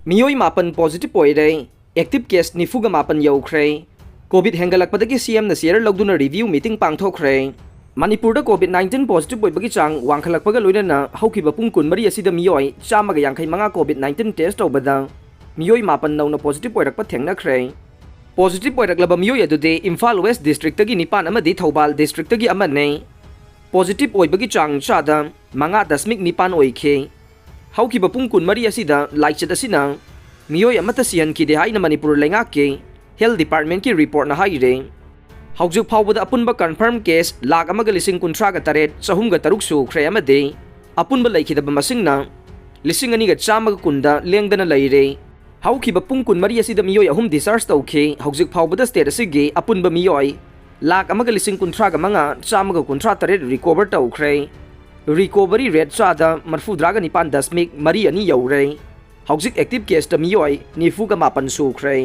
मियोई मापन पॉजिटिव ओइरे active case निफुगा मापन यौख्रे कोविड हेंगलकपदगी सीएम न शेयर लौदुना रिव्यू मीटिंग पांगथोखरे मणिपुर कोविड 19 पॉजिटिव ओइबगी चांग वांखलकपगा लोइनना हौखिबा पुंग कुनमरी असिदा मियोई 185 कोविड 19 टेस्ट तौबदा मियोई मापन नौना पॉजिटिव ओइरकपा थेंगनख्रे पॉजिटिव ओइरकलबा मियोई अदुदे इम्फाल वेस्ट डिस्ट्रिक्ट तगी निपान अमदि थौबाल डिस्ट्रिक्ट तगी अमने पॉजिटिव ओइबगी चांग चादा 5.9 ओइखे हौखिबा पुंग कुनमरी असिदा लाइचत असिना मियोई अमता सिहनखिदे हाइना मणिपुर लेंगाके हेल्थ डिपार्टमेंट की रिपोर्ट ना हाइरे हौजुक फाउबदा अपुनबा कन्फर्म केस 1,53,9 चहुमगा तरुक सुख्रे अमदे अपुनबा लैखिदबा मसिंगना 2,110 लेंगदना लैरे हौखिबा पुंग कुनमरी असिदा मियोई अहुम डिस्चार्ज तौखे हौजुक फाउबदा स्टेट असिगे अपुनबा मियोई 1,53,9 रिकवर तौख्रे रिकवरी रेट चादा 39.9 यौरे हौजिक एक्टिव केस मियोई 94 सुख्रे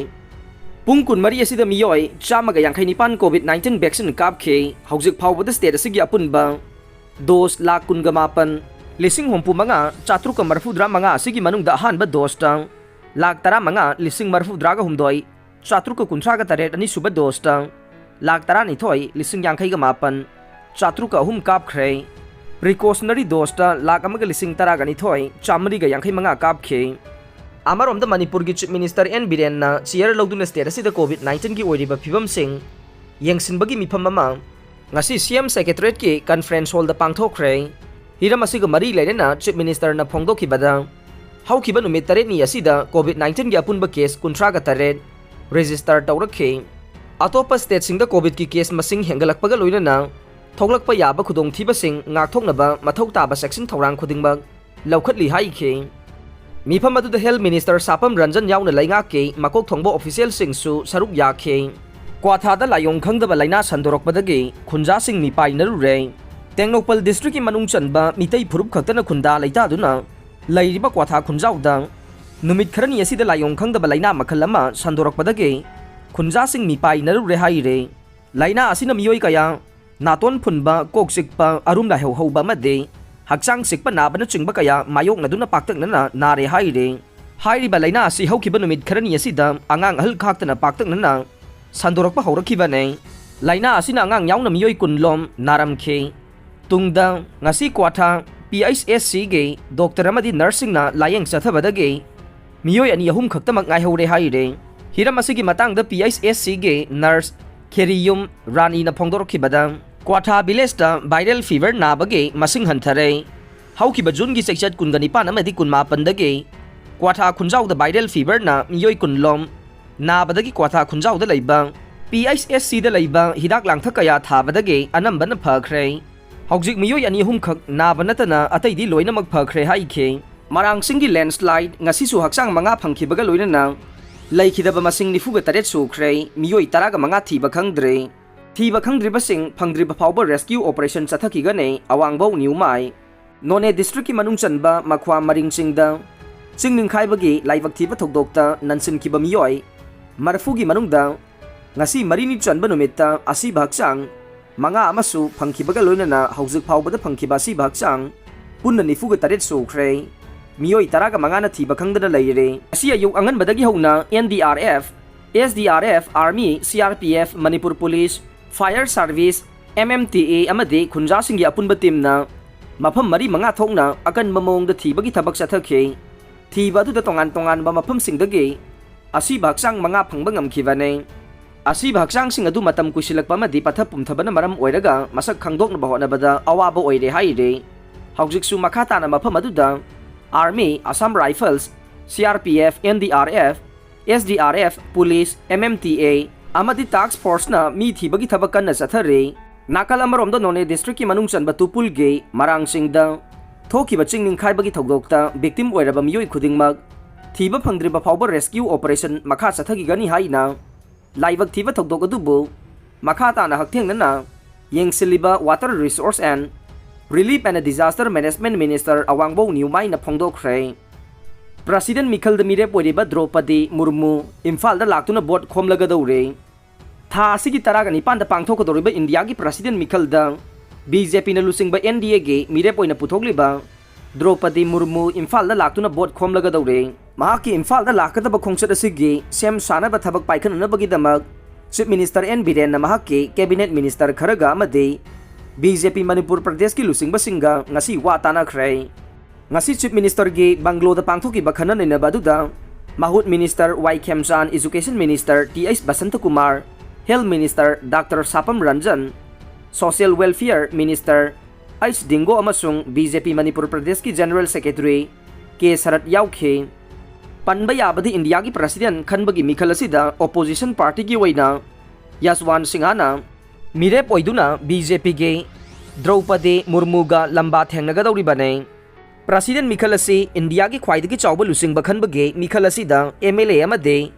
पुंग कुनमरी असिदा मियोई 159 कोविड 19 वैक्सीन कापखे हौजिक फाउबदा स्टेट असिगी अपुनबा डोज 1,19,945 असिगी मनुंगदा अहानबा डोजता 1,15,943 438 अनिसुबा डोजता 1,12,958 403 कापख्रे प्रिकॉशनरी डोजता 1,10,12 455 कापखे अमरोमदा मणिपुर की chief minister N Biren chair लौदुना स्टेट असिदा कोविड 19 की ओइरिबा फिबम सिंह येंसिनबगी मिफम अमा ngasi सीएम सेक्रेटरीट की कॉन्फ्रेंस हॉल दा पांगथोखरे हिरम असिगा मरी लेना चीफ मिनिस्टर ना फोंगदोखिबदा हौखिबा नुमित 3 नि असिदा कोविड 19 की अपुनबा केस 38 रजिस्टर तौरखे अतोपा स्टेट सिंगदा कोविड की केस मसिंग हेंगलकपगा लोइनना थोगलकपा याबा खुदोंथिबसिंग ngaktoknaba mathau taba section thorang khudingba लौखटली हाइखे मिफम अदुदा हेल्थ मिनिस्टर सापम रंजन याउना लैंगा के मकोक थोंबो ऑफिशियल सिंगसु सरुक याखे क्वाथादा लायोंग खंगदबा लाइना संदोरकपदगी खुंजा सिंग मिपाइनरुरे तेंगनोपल डिस्ट्रिक्ट की मनुंग चनबा मितै फुरुप खक्तना खुंदा लैतादुना लैरिबा क्वाथा खुंजाउदा नुमित खरनी असिदा लायोंग खंगदबा लाइना मखल अमा संदोरकपदगी खुंजा सिंग मिपाइनरुरे हाइरे लाइना असिना मियोई कया नातोन फुनबा कोकसिकपा अरुम लाहेव हौबा मदे हक्चांग सिकपा नाबना चिंगबा कया मायोकनदुना पाक्तकनना नारे हाइरे हाइरिबा लाइना असि हौखिबा नुमित खरनी असिदा आंगांग अहल खाक्तना पाक्तकनना संदोरकपा हौरखिबाने लाइना असिना आंगांग याउना मियोई कुनलोम नारमखे तुंगदा ngasi क्वाथा PHSC गे डॉक्टर अमदि नर्सिंगना लायेंग चथबदगे मियोई अनि अहुम खक्तमक ngaihore हाइरे हिरम असिगी मतंगदा PHSC गे नर्स खेरियुम रानी ना फोंगदोरखिबदा क्वाथा विलेज वायरल फीवर नाबगे मसिंग हंथरे हौखिबा जून की सेक्शन 19 19 क्वाथा खुंजाउदा वायरल फीवर ना मियोई कुनलोम नाबदगी क्वाथा खुंजाउदा लैबा PHSC दा लैबा हिदाक लांगथक कया थाबदगे अनंबन फखरे हौजिक मियोई अनि अहुम खक नाबनतना अतैदी लोइनमक फखरे हाइखे मरांगसिंगी लैंडस्लाइड ngasisu हक्सांग मंगा फंखिबगा लोइनना लैखिदबा मसिंग 93 सुख्रे मियोई 15 थीबा खंगद्रे थीबा खंगद्रिबसिंग फंगद्रिबा फाउबा रेस्क्यू ऑपरेशन चथखिगने अवांगबौ न्यूमाई नोने डिस्ट्रिक्ट की मनुंग चनबा मख्वा मरिंगसिंगदा चिंगनिंखाइबगी लाइबक थीबा थोकदोक्ता ननसिनखिबा मियोई मरफुगी मनुंगदा ngasi marini चनबा नुमित्ता असिबा हक्सांग मंगा अमसु फंखिबगा लोइनना हौजुक फाउबदा फंखिबा असिबा हक्सांग पुन्ना 93 सुख्रे मियोई 15 थीबा खंगदना लैरे असि अयुक अंगनबदगी हौना NDRF SDRF army CRPF Manipur police fire service MMTA अमदे खुंजासिंगी अपुनबा टीमना मफम मरी मंगा थोंगना अकनबा मोंगदा थीबगी थबक चथखे थीबा दुदा तोंगान तोंगानबा मफम सिंगदगे असिबा हक्सांग मंगा फंगबा ngamkhibane असिबा हक्सांग सिंग अदु मतम कुसिलकपा मदि पथा पुमथबना मरम ओइरगा मसक खंगदोकनबा होनबदा अवाबा ओइरे हाइरे हौजिकसु मखा ताना मफम अदुदा army Assam rifles CRPF NDRF SDRF police MMTA अमदि टास्क फोर्स ना मी थीबगी थबक कन्ना चथरे नाकल अमरोमदा नोने डिस्ट्रिक्ट की मनुंग चनबा तुपुलगे मरांगसिंगदा थोखिबा चिंगनिंखाइबगी थौदोक्ता विक्टिम ओइरबा मियोई खुदिंगमक थीबा फंगद्रिबा फाउबा रेस्क्यू ऑपरेशन मखा चथगिगनी हाइना लाइबक थीबा थौदोक अदुबु मखा ताना हक्थेंगना येंगसिलिबा water resource and relief and disaster management minister Awangbou Newmai ना फोंगदोखरे प्रेसिडेंट मिखल मिरे पोरिबा द्रौपदी मुर्मू इम्फाल दा लाक्तुना बोट खोमलगदौरे था असिगी 19 दा पांगथोकदौरिबा इंडिया की प्रेसिडेंट मिखल दा BJP ना लुसिंगबा NDA गे मिरे पोइना पुथोकलिबा द्रौपदी मुर्मू इम्फाल दा लाक्तुना boat खोमलगदौरे mahaki Imphal da lakadaba khongchat asigi sem sanaba thabak paikhananabagidamag Chief Minister N Biren na mahaki Cabinet Minister kharaga amadi BJP Manipur Pradesh ki lusing basinga ngasi watanakhre ngasi Chief Minister gi Banglo da pangthoki bakhanan na baduda Mahut Minister Y Khemchan, Education Minister T.H. Basantakumar, Health Minister Dr. Sapam Ranjan, Social Welfare Minister H. Dingo amasung BJP Manipur Pradesh ki General Secretary K. Sarat Yaukhe panba yabadi India ki President khanbagi mikhal asida Opposition Party ki waina Yaswan Singhana mirep oiduna BJP ge Draupadi Murmu ga lamba thengnagadauri bane President mikhal asi India ki khwaidagi chawba lusing bakhanbage mikhal asida MLA amade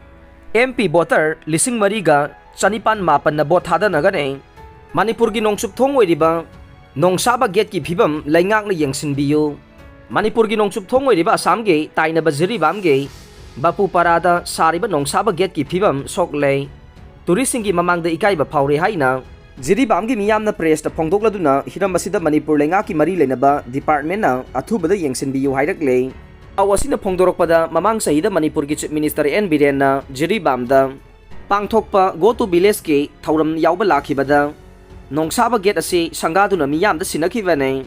MP voter lising mariga chanipan mapan na bot thada nagane Manipur gi nongchup thong oiriba nongsaba gate ki phibam laingak na yengsinbiyo Manipur gi nongchup thong oiriba Assam ge taina bajiri bam ge Bapu parada sariba nongsaba gate ki phibam soklei turising gi mamang da ikai ba phawre haina jiri bam gi miyam na press ta phongdokladuna hiram asida Manipur laingak ki mari lenaba department na athuba da yengsinbiyo hairakle awasina phongdorokpada mamang sahida Manipur gi Chief Minister N Biren na jiri bam da pangthokpa go to village ke thauram yawba lakhibada nongsaba gate asi sangaduna miyam da sinakibane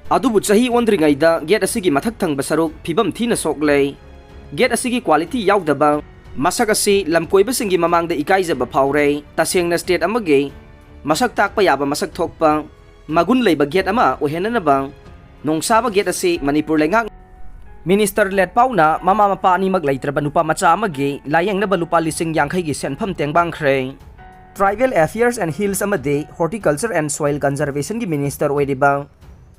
adubu chahi ondringaida gate asigi mathak thangba saruk phibam thina soklei gate asigi quality yaudaba masak asi lamkoiba singi mamangda ikaijaba phawre tasengna state amage masak takpa yaba masak thokpa magun leiba gate ama ohenanaba nongsaba gate asi Manipur laingak Minister let pauna mama mapa ani maglaitraba nupa macha amage layengna balupa lising yangkhai gi senpham tengbangkhre Tribal Affairs and Hills amade Horticulture and Soil Conservation gi Minister oidiba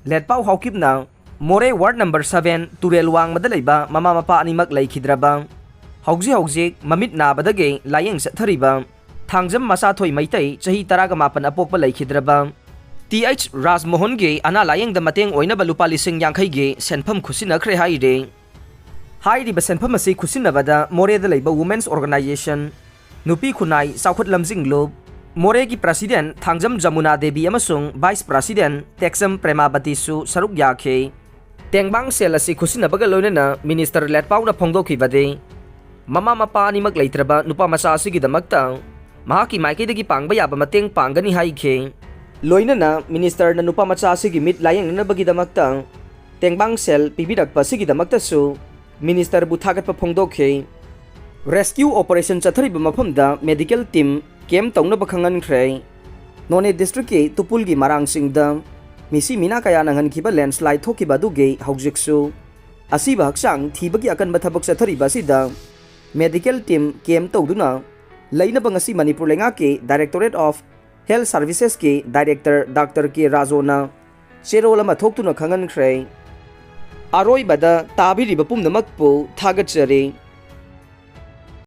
Letpau Haukipna More Ward number 7 Turelwang madalaiba mama mapa animak laikhidraba Hauji mamit nabadage layeng sathariba Thangjam masa thoi maitai chahi taraga mapan apokpa laikhidraba TH Rajmohan ge ana layeng da mateng oina balupa lising yangkhai ge senpham khusinakhre haide hairiba senpham asi khusinabada More da laiba Women's Organization Nupi Khunai Saukhat Lamjing Globe More ki President Thangjam Jamuna Devi amasung Vice President Texam Premabati su saruk yakhe Tengbang sel asi khusinabaga loinana Minister Letpau na phongdokhibade mama mapa animak leitraba nupa macha asigi damakta mahaki maikaidagi pangba yaba mateng pangani haikhe loinana Minister na nupa macha asigi mit layeng nanabagi damakta Tengbang sel pibirakpa sigi damakta su Minister buthagatpa phongdokhe Rescue Operation chathariba mafamda medical team kem tongna bakhangan khre None district ke tupul gi marang singda misi mina kaya nangan khiba landslide thokiba duge haujiksu asiba haksang thibagi akan bathabak chathariba sida medical team kem tawduna laina bangasi Manipur lenga ke Directorate of Health Services ke Director Dr. K Rajona cherola ma thoktuna khangan khre aroi bada tabiri bapum namakpu thagatchare